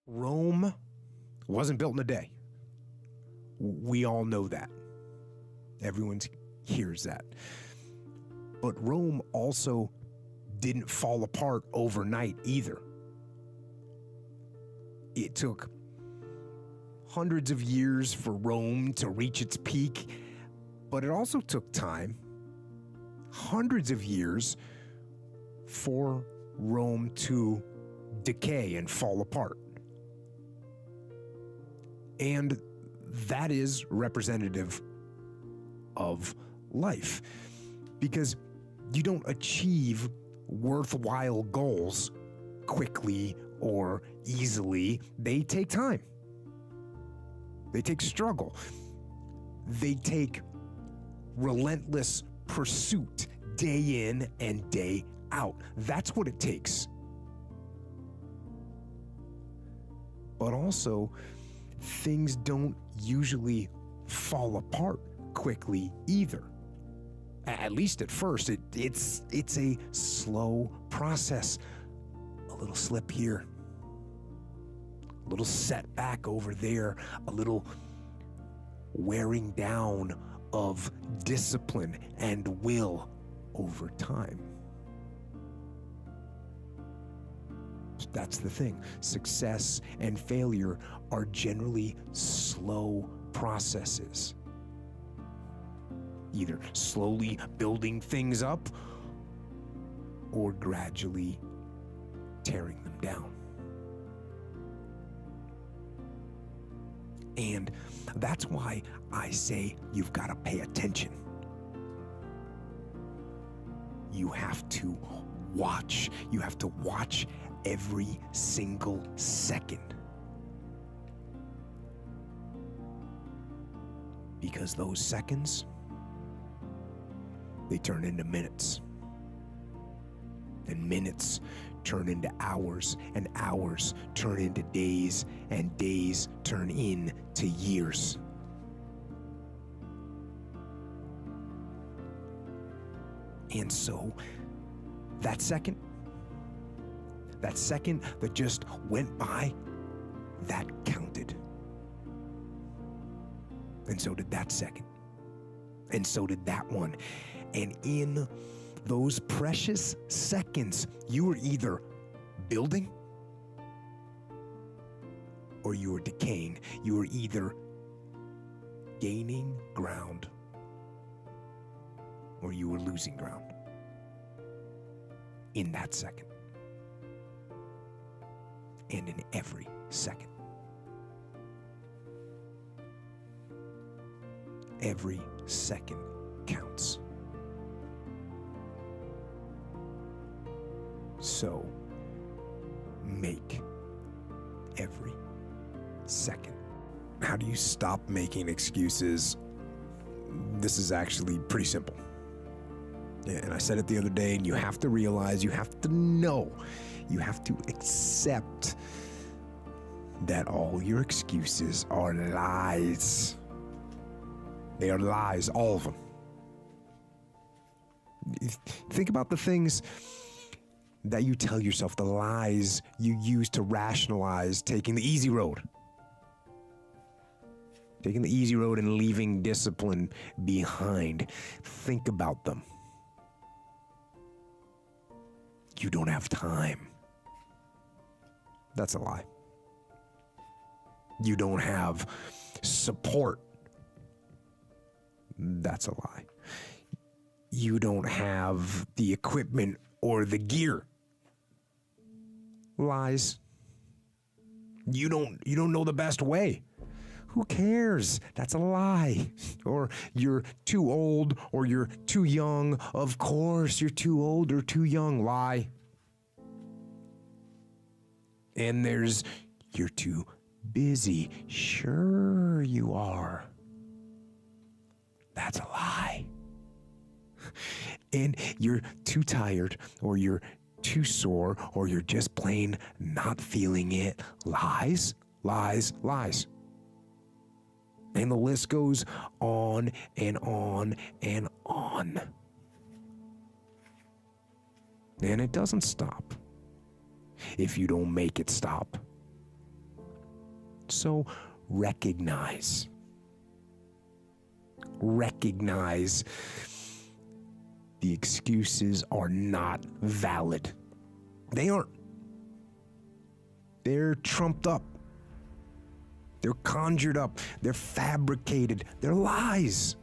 Rome wasn't built in a day. We all know that. Everyone hears that. But Rome also didn't fall apart overnight either. It took hundreds of years for Rome to reach its peak, but it also took time, hundreds of years, for Rome to decay and fall apart. And that is representative of life, because you don't achieve worthwhile goals quickly or easily. They take time. They take struggle. They take relentless pursuit day in and day out. That's what it takes. But also, things don't usually fall apart quickly either. At least at first, it's a slow process. A little slip here, a little setback over there, a little wearing down of discipline and will over time. That's the thing. Success and failure are generally slow processes. Either slowly building things up or gradually tearing them down. And that's why I say you've got to pay attention. You have to watch. You have to watch every single second. Because those seconds, they turn into minutes. And minutes turn into hours, and hours turn into days, and days turn into years. And so, that second that just went by, that counted. And so did that second. And so did that one. And in those precious seconds, you were either building or you were decaying. You were either gaining ground or you were losing ground in that second. And in every second. Every second counts. So, make every second. How do you stop making excuses? This is actually pretty simple. And I said it the other day, and you have to realize, you have to know, you have to accept that all your excuses are lies. They are lies, all of them. Think about the things that you tell yourself, the lies you use to rationalize taking the easy road. Taking the easy road and leaving discipline behind. Think about them. You don't have time. That's a lie. You don't have support. That's a lie. You don't have the equipment or the gear. Lies. You don't know the best way. Who cares? That's a lie. Or you're too old or you're too young. Of course you're too old or too young. Lie. And there's you're too busy. Sure you are. That's a lie. And you're too tired, or you're too sore, or you're just plain not feeling it. Lies, lies, lies. And the list goes on and on and on. And it doesn't stop if you don't make it stop. So recognize the excuses are not valid. They aren't. They're trumped up. They're conjured up. They're fabricated. They're lies.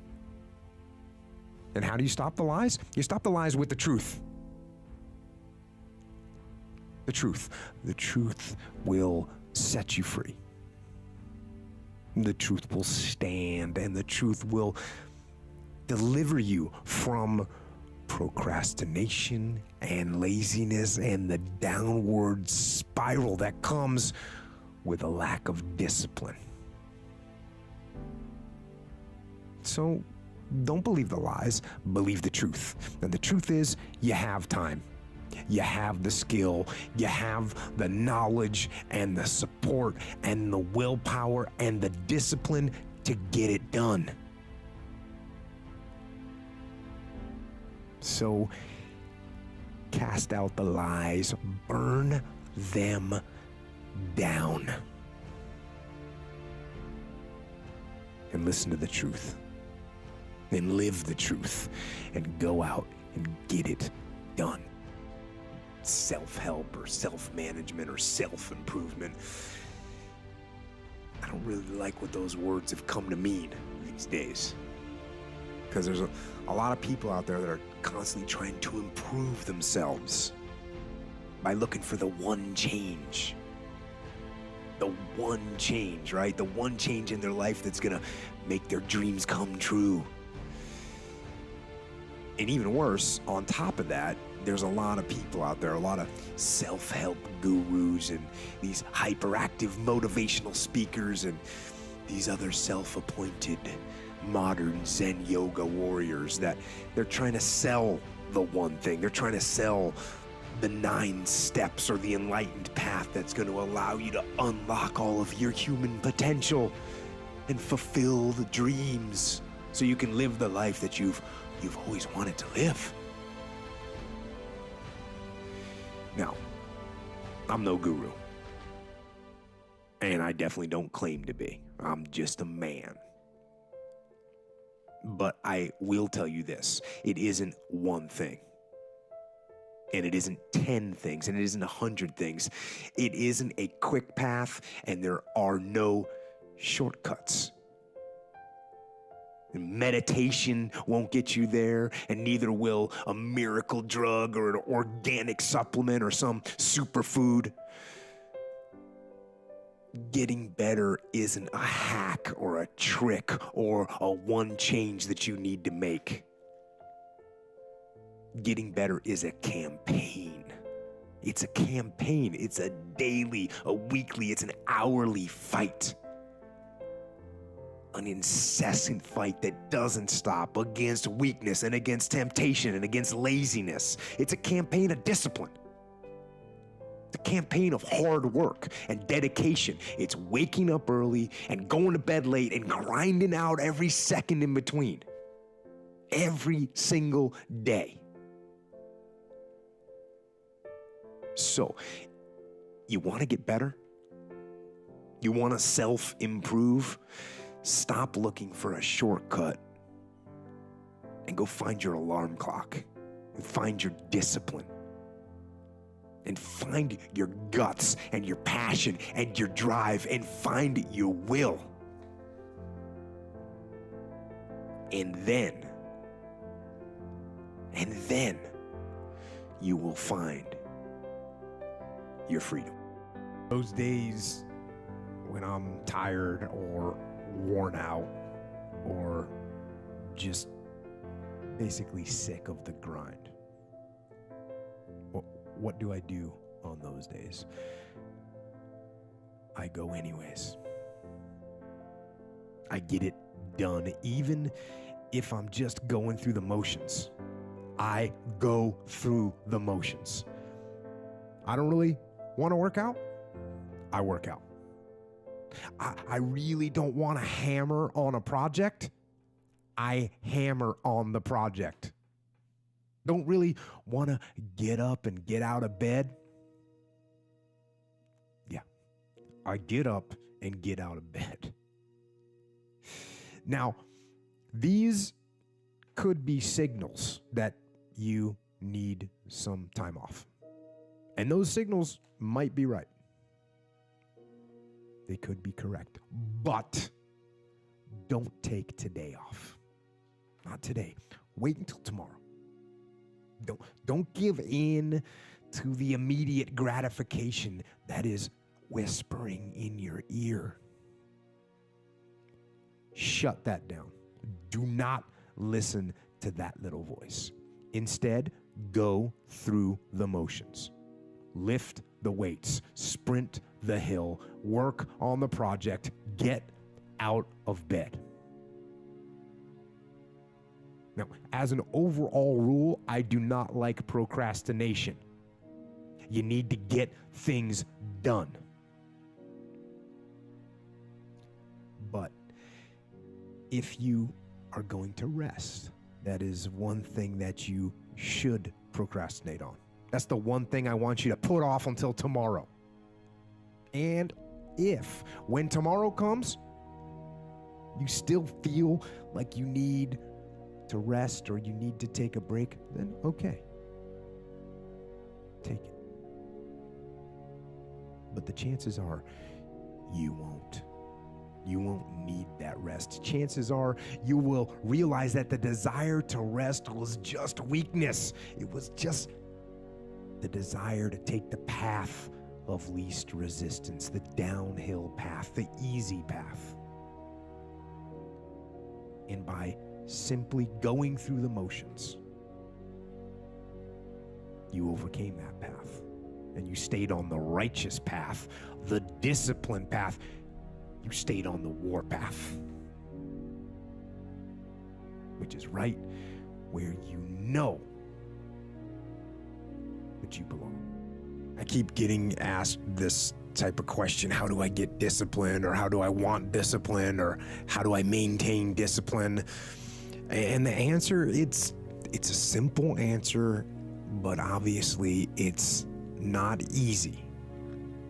And how do you stop the lies? You stop the lies with the truth. The truth. The truth will set you free. The truth will stand, and the truth will deliver you from procrastination and laziness and the downward spiral that comes with a lack of discipline. So don't believe the lies, believe the truth. And the truth is, you have time. You have the skill, you have the knowledge and the support and the willpower and the discipline to get it done. So cast out the lies, burn them down, and listen to the truth, and live the truth, and go out and get it done. Self-help or self-management or self-improvement, I don't really like what those words have come to mean these days, because there's a lot of people out there that are constantly trying to improve themselves by looking for the one change. The one change, right? The one change in their life that's gonna make their dreams come true. And even worse, on top of that, there's a lot of people out there, a lot of self-help gurus and these hyperactive motivational speakers and these other self-appointed modern Zen yoga warriors that they're trying to sell the one thing. They're trying to sell the 9 steps or the enlightened path that's going to allow you to unlock all of your human potential and fulfill the dreams so you can live the life that you've always wanted to live. Now, I'm no guru, and I definitely don't claim to be. I'm just a man. But I will tell you this, it isn't one thing, and it isn't 10 things, and it isn't 100 things. It isn't a quick path, and there are no shortcuts. Meditation won't get you there, and neither will a miracle drug or an organic supplement or some superfood. Getting better isn't a hack or a trick or a one change that you need to make. Getting better is a campaign. It's a campaign. It's a daily, a weekly, it's an hourly fight. An incessant fight that doesn't stop against weakness and against temptation and against laziness. It's a campaign of discipline. It's a campaign of hard work and dedication. It's waking up early and going to bed late and grinding out every second in between. Every single day. So, you want to get better? You want to self-improve? Stop looking for a shortcut and go find your alarm clock and find your discipline and find your guts and your passion and your drive and find your will. And then you will find your freedom. Those days when I'm tired or worn out or just basically sick of the grind, what do I do on those days? I go anyways. I get it done, even if I'm just going through the motions. I go through the motions. I don't really want to work out. I work out. I really don't want to hammer on a project. I hammer on the project. Don't really want to get up and get out of bed. Yeah, I get up and get out of bed. Now, these could be signals that you need some time off. And those signals might be right. They could be correct. But don't take today off. Not today. Wait until tomorrow. Don't give in to the immediate gratification that is whispering in your ear. Shut that down. Do not listen to that little voice. Instead, go through the motions. Lift the weights, sprint the hill, work on the project, get out of bed. Now, as an overall rule, I do not like procrastination. You need to get things done. But if you are going to rest, that is one thing that you should procrastinate on. That's the one thing I want you to put off until tomorrow. And if, when tomorrow comes, you still feel like you need to rest or you need to take a break, then okay. Take it. But the chances are you won't. You won't need that rest. Chances are you will realize that the desire to rest was just weakness. It was just the desire to take the path of least resistance, the downhill path, the easy path. And by simply going through the motions, you overcame that path. And you stayed on the righteous path, the disciplined path. You stayed on the war path, which is right where you know that you belong. I keep getting asked this type of question: how do I get discipline, or how do I want discipline, or how do I maintain discipline? And the answer, it's a simple answer, but obviously it's not easy.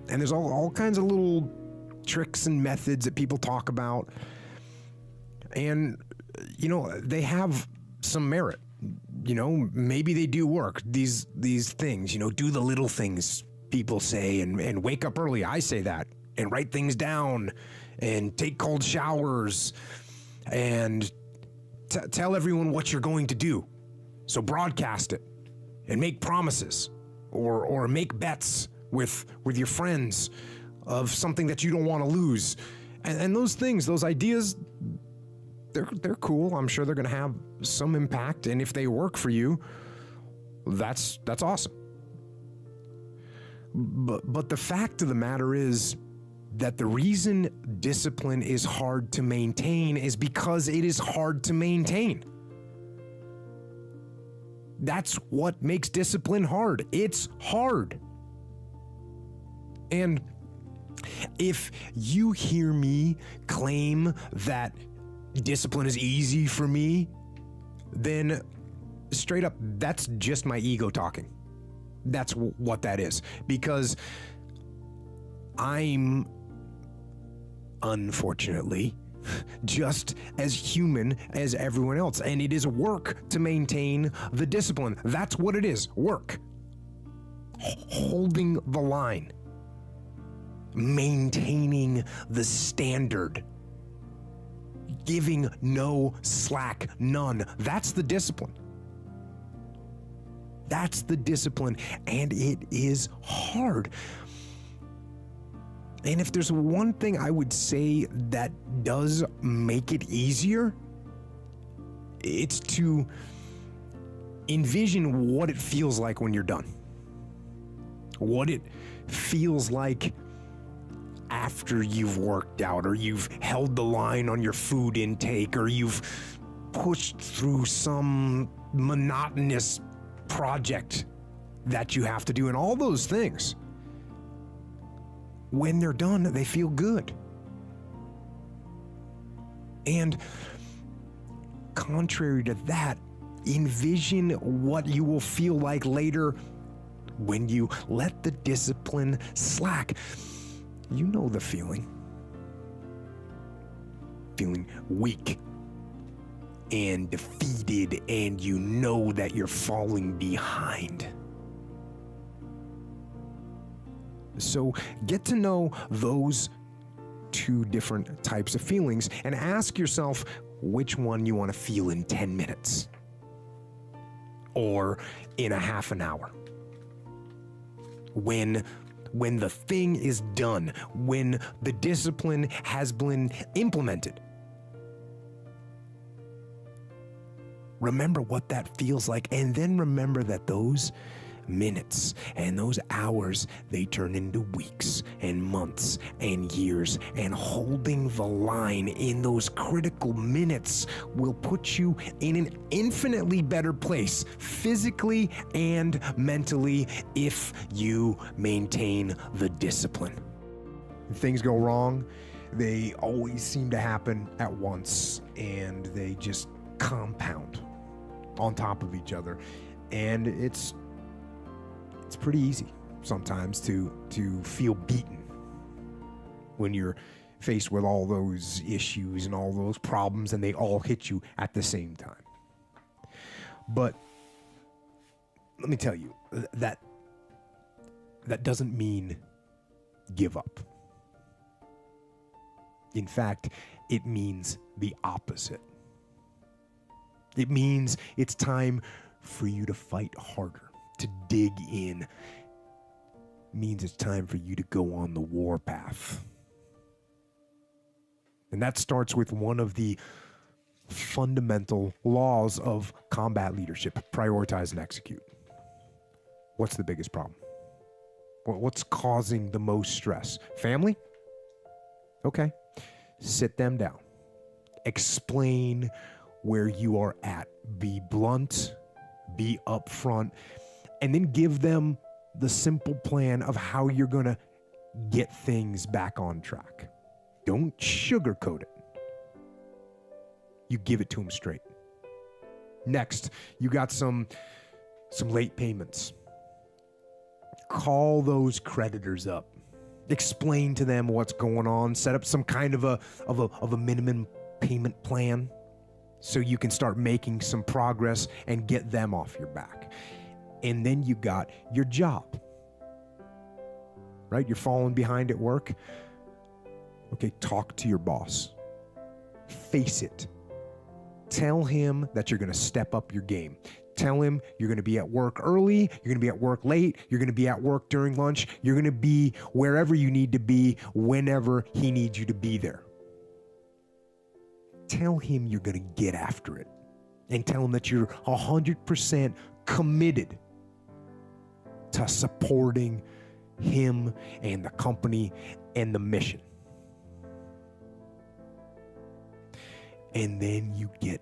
And there's all kinds of little tricks and methods that people talk about. And, they have some merit. Maybe they do work, these things, do the little things people say, and wake up early. I say that, and write things down, and take cold showers, and tell everyone what you're going to do. So broadcast it, and make promises, or make bets with your friends of something that you don't want to lose. And those things, those ideas, they're cool. I'm sure they're going to have some impact, and if they work for you, that's awesome. But the fact of the matter is that the reason discipline is hard to maintain is because it is hard to maintain. That's what makes discipline hard. It's hard. And if you hear me claim that discipline is easy for me, then straight up, that's just my ego talking. That's what that is. Because I'm, unfortunately, just as human as everyone else. And it is work to maintain the discipline. That's what it is, work. Holding the line. Maintaining the standard. Giving no slack, none. That's the discipline. That's the discipline, and it is hard. And if there's one thing I would say that does make it easier, it's to envision what it feels like when you're done. What it feels like after you've worked out, or you've held the line on your food intake, or you've pushed through some monotonous project that you have to do, and all those things. When they're done, they feel good. And contrary to that, envision what you will feel like later when you let the discipline slack. You know the feeling. feeling weak and defeated, and you know that you're falling behind. So get to know those two different types of feelings and ask yourself which one you want to feel in 10 minutes or in a half an hour. When the thing is done, when the discipline has been implemented, remember what that feels like, and then remember that those minutes and those hours, they turn into weeks and months and years, and holding the line in those critical minutes will put you in an infinitely better place physically and mentally if you maintain the discipline. Things go wrong, they always seem to happen at once, and they just compound on top of each other, and it's pretty easy sometimes to feel beaten when you're faced with all those issues and all those problems, and they all hit you at the same time. But let me tell you, that doesn't mean give up. In fact, it means the opposite. It means it's time for you to fight harder, to dig in. It means it's time for you to go on the war path. And that starts with one of the fundamental laws of combat leadership: prioritize and execute. What's the biggest problem? What's causing the most stress? Family? Okay. Sit them down. Explain where you are at. Be blunt, be upfront, and then give them the simple plan of how you're going to get things back on track. Don't sugarcoat it. You give it to them straight. Next, you got some late payments. Call those creditors up. Explain to them what's going on. Set up some kind of a minimum payment plan so you can start making some progress and get them off your back. And then you got your job, right? You're falling behind at work. Okay, talk to your boss. Face it. Tell him that you're going to step up your game. Tell him you're going to be at work early, you're going to be at work late, you're going to be at work during lunch, you're going to be wherever you need to be whenever he needs you to be there. Tell him you're going to get after it, and tell him that you're 100% committed to supporting him and the company and the mission. And then you get